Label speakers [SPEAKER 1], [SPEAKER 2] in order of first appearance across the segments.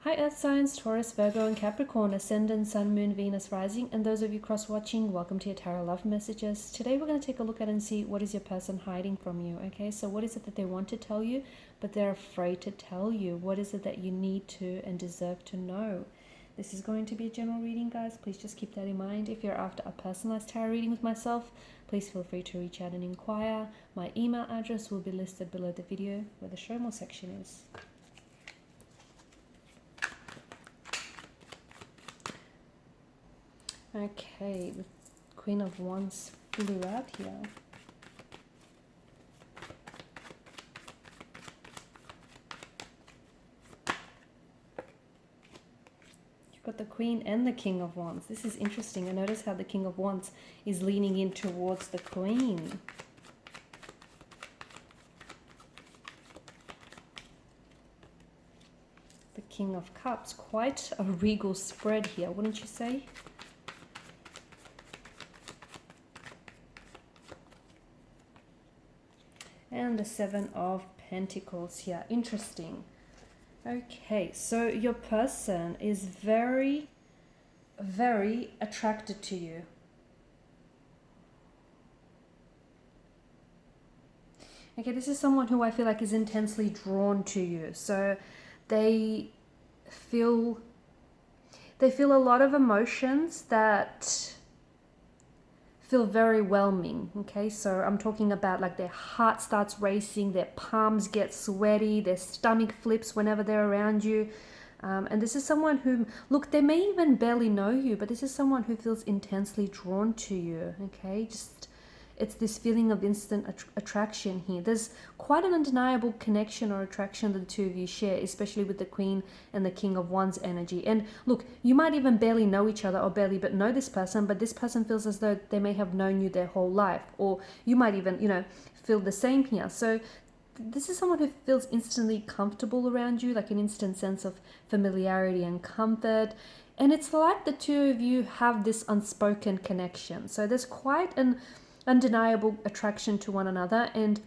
[SPEAKER 1] Hi Earth Signs, Taurus, Virgo and Capricorn, Ascendant, Sun, Moon, Venus, Rising, and those of you cross-watching, welcome to your Tarot Love Messages. Today we're going to take a look at and see what is your person hiding from you, okay? So what is it that they want to tell you, but they're afraid to tell you? What is it that you need to and deserve to know? This is going to be a general reading, guys. Please just keep that in mind. If you're after a personalized tarot reading with myself, please feel free to reach out and inquire. My email address will be listed below the video where the show more section is. Okay, the Queen of Wands flew out here. You've got the Queen and the King of Wands. This is interesting. I notice how the King of Wands is leaning in towards the Queen. The King of Cups. Quite a regal spread here, wouldn't you say? And the Seven of Pentacles here. Interesting. Okay, so your person is very, very attracted to you. Okay, this is someone who I feel like is intensely drawn to you. So they feel a lot of emotions that feel very whelming. Okay, so I'm talking about like their heart starts racing, their palms get sweaty, their stomach flips whenever they're around you. And this is someone who, look, they may even barely know you, but this is someone who feels intensely drawn to you. Okay, just it's this feeling of instant attraction here. There's quite an undeniable connection or attraction that the two of you share, especially with the Queen and the King of Wands energy. And look, you might even barely know each other or barely but know this person, but this person feels as though they may have known you their whole life, or you might even, feel the same here. So this is someone who feels instantly comfortable around you, like an instant sense of familiarity and comfort. And it's like the two of you have this unspoken connection. So there's quite an undeniable attraction to one another, and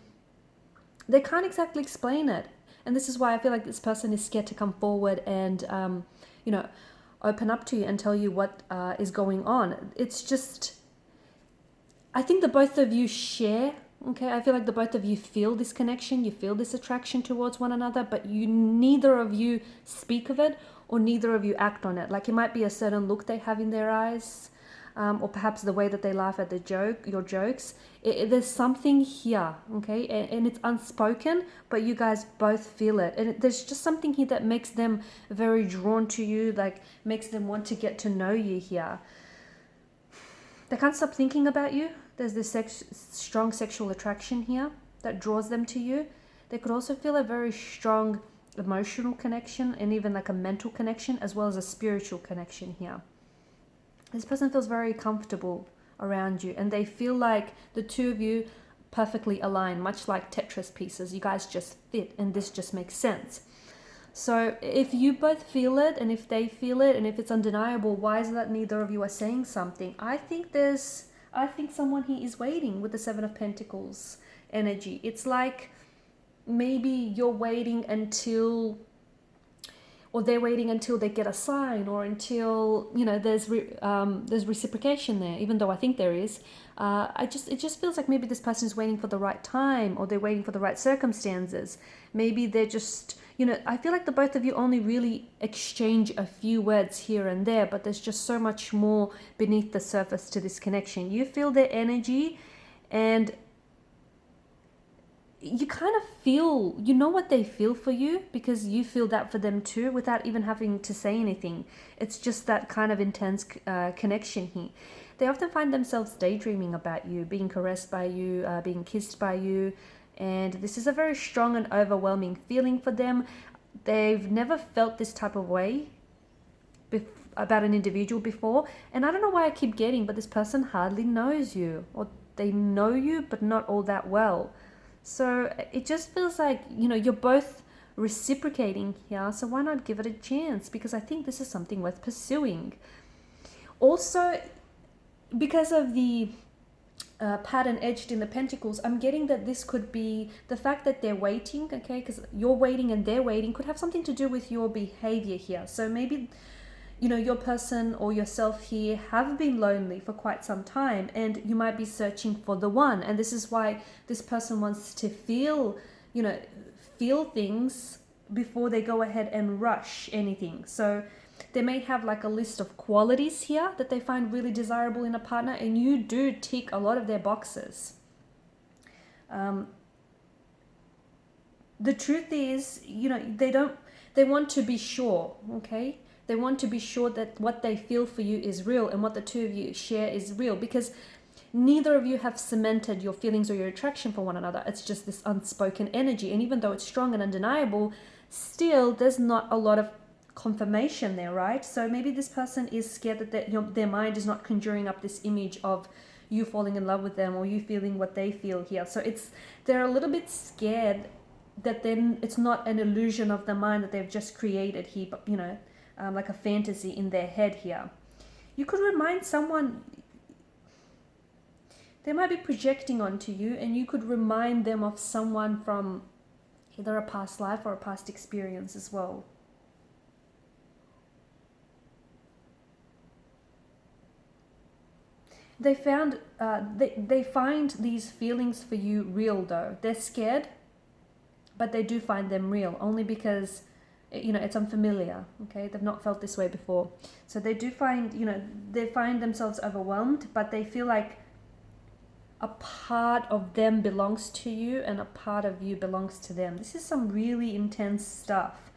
[SPEAKER 1] they can't exactly explain it. And this is why I feel like this person is scared to come forward and open up to you and tell you what is going on. It's just, I think the both of you share. Okay, I feel like the both of you feel this connection, you feel this attraction towards one another, but neither of you speak of it, or neither of you act on it. Like it might be a certain look they have in their eyes, or perhaps the way that they laugh at your jokes. There's something here, okay, and it's unspoken, but you guys both feel it, and there's just something here that makes them very drawn to you, like makes them want to get to know you here. They can't stop thinking about you. There's this strong sexual attraction here that draws them to you. They could also feel a very strong emotional connection, and even like a mental connection, as well as a spiritual connection here. This person feels very comfortable around you, and they feel like the two of you perfectly align, much like Tetris pieces. You guys just fit, and this just makes sense. So if you both feel it, and if they feel it, and if it's undeniable, why is it that neither of you are saying something? I think someone here is waiting with the Seven of Pentacles energy. It's like maybe you're waiting until, or they're waiting until they get a sign, or until there's reciprocation there, even though I think there is. It just feels like maybe this person is waiting for the right time, or they're waiting for the right circumstances. Maybe they're just, I feel like the both of you only really exchange a few words here and there, but there's just so much more beneath the surface to this connection. You feel their energy, and you kind of feel, what they feel for you, because you feel that for them too, without even having to say anything. It's just that kind of intense connection here. They often find themselves daydreaming about you, being caressed by you, being kissed by you, and this is a very strong and overwhelming feeling for them. They've never felt this type of way about an individual before, and I don't know why I keep getting, but this person hardly knows you, or they know you but not all that well. So it just feels like, you're both reciprocating here. So why not give it a chance? Because I think this is something worth pursuing. Also, because of the pattern edged in the pentacles, I'm getting that this could be the fact that they're waiting, okay, because you're waiting and they're waiting could have something to do with your behavior here. So maybe, you know, your person or yourself here have been lonely for quite some time, and you might be searching for the one, and this is why this person wants to feel, you know, feel things before they go ahead and rush anything. So they may have like a list of qualities here that they find really desirable in a partner, and you do tick a lot of their boxes. The truth is, you know, they want to be sure, okay? They want to be sure that what they feel for you is real and what the two of you share is real, because neither of you have cemented your feelings or your attraction for one another. It's just this unspoken energy. And even though it's strong and undeniable, still there's not a lot of confirmation there, right? So maybe this person is scared that their mind is not conjuring up this image of you falling in love with them or you feeling what they feel here. So they're a little bit scared that then it's not an illusion of the mind that they've just created here, but, you know, like a fantasy in their head here. You could remind someone, they might be projecting onto you, and you could remind them of someone from either a past life or a past experience as well. They find these feelings for you real though. They're scared, but they do find them real, only because, you know, it's unfamiliar, okay? They've not felt this way before. So they do find, you know, they find themselves overwhelmed, but they feel like a part of them belongs to you and a part of you belongs to them. This is some really intense stuff.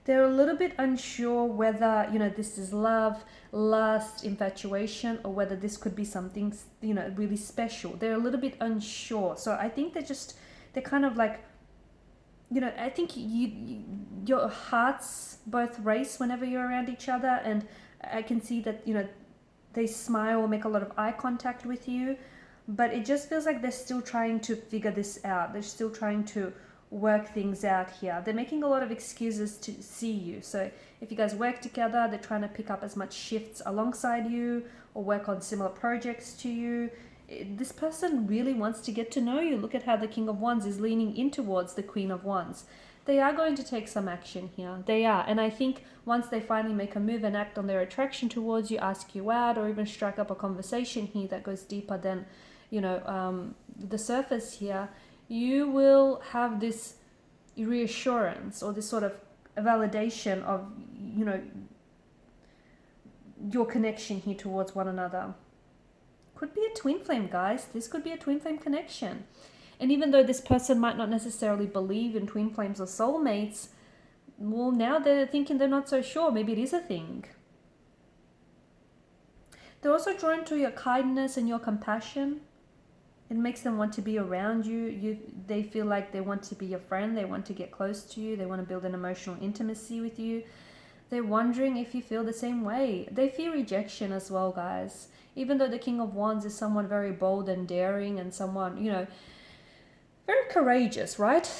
[SPEAKER 1] They're a little bit unsure whether, you know, this is love, lust, infatuation, or whether this could be something, you know, really special. They're a little bit unsure. So I think they're kind of like, you know, I think your hearts both race whenever you're around each other, and I can see that, you know, they smile or make a lot of eye contact with you, but it just feels like they're still trying to figure this out. They're still trying to work things out here. They're making a lot of excuses to see you. So if you guys work together, they're trying to pick up as much shifts alongside you or work on similar projects to you. This person really wants to get to know you. Look at how the King of Wands is leaning in towards the Queen of Wands. They are going to take some action here. They are. And I think once they finally make a move and act on their attraction towards you, ask you out, or even strike up a conversation here that goes deeper than, you know, the surface here, you will have this reassurance or this sort of validation of, you know, your connection here towards one another. Could be a twin flame, guys. This could be a twin flame connection. And even though this person might not necessarily believe in twin flames or soulmates, well, now they're thinking they're not so sure. Maybe it is a thing. They're also drawn to your kindness and your compassion. It makes them want to be around you. They feel like they want to be your friend. They want to get close to you. They want to build an emotional intimacy with you. They're wondering if you feel the same way. They fear rejection as well, guys. Even though the King of Wands is someone very bold and daring and someone, you know, very courageous, right?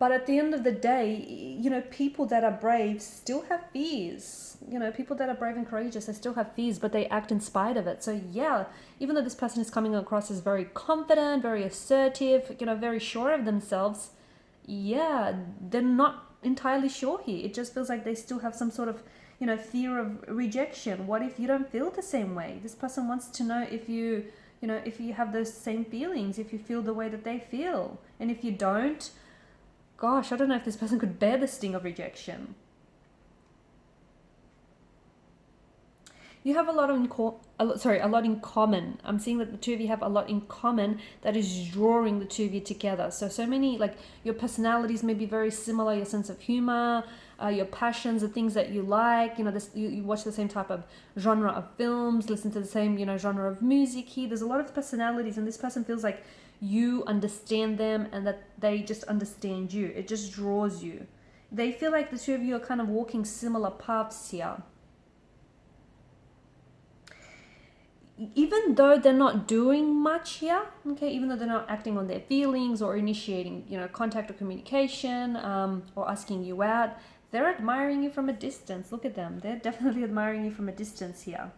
[SPEAKER 1] But at the end of the day, you know, people that are brave still have fears. You know, people that are brave and courageous, they still have fears, but they act in spite of it. So yeah, even though this person is coming across as very confident, very assertive, you know, very sure of themselves, yeah, they're not entirely sure here. It just feels like they still have some sort of, you know, fear of rejection. What if you don't feel the same way? This person wants to know if you know, if you have those same feelings, if you feel the way that they feel. And if you don't, gosh, I don't know if this person could bear the sting of rejection. You have a lot in common. I'm seeing that the two of you have a lot in common that is drawing the two of you together. So many, like, your personalities may be very similar, your sense of humor, your passions, the things that you like, you know, you watch the same type of genre of films, listen to the same, you know, genre of music here. There's a lot of personalities, and this person feels like you understand them and that they just understand you. It just draws you. They feel like the two of you are kind of walking similar paths here. Even though they're not doing much here, okay, even though they're not acting on their feelings or initiating, you know, contact or communication, or asking you out, they're admiring you from a distance. Look at them. They're definitely admiring you from a distance here.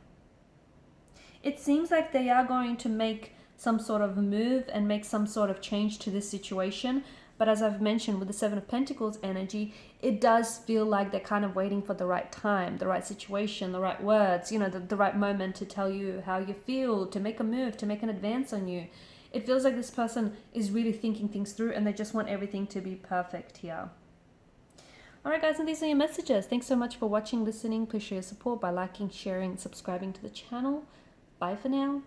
[SPEAKER 1] It seems like they are going to make some sort of move and make some sort of change to this situation. But as I've mentioned with the Seven of Pentacles energy, it does feel like they're kind of waiting for the right time, the right situation, the right words, you know, the right moment to tell you how you feel, to make a move, to make an advance on you. It feels like this person is really thinking things through and they just want everything to be perfect here. Alright guys, and these are your messages. Thanks so much for watching, listening. Please show your support by liking, sharing, subscribing to the channel. Bye for now.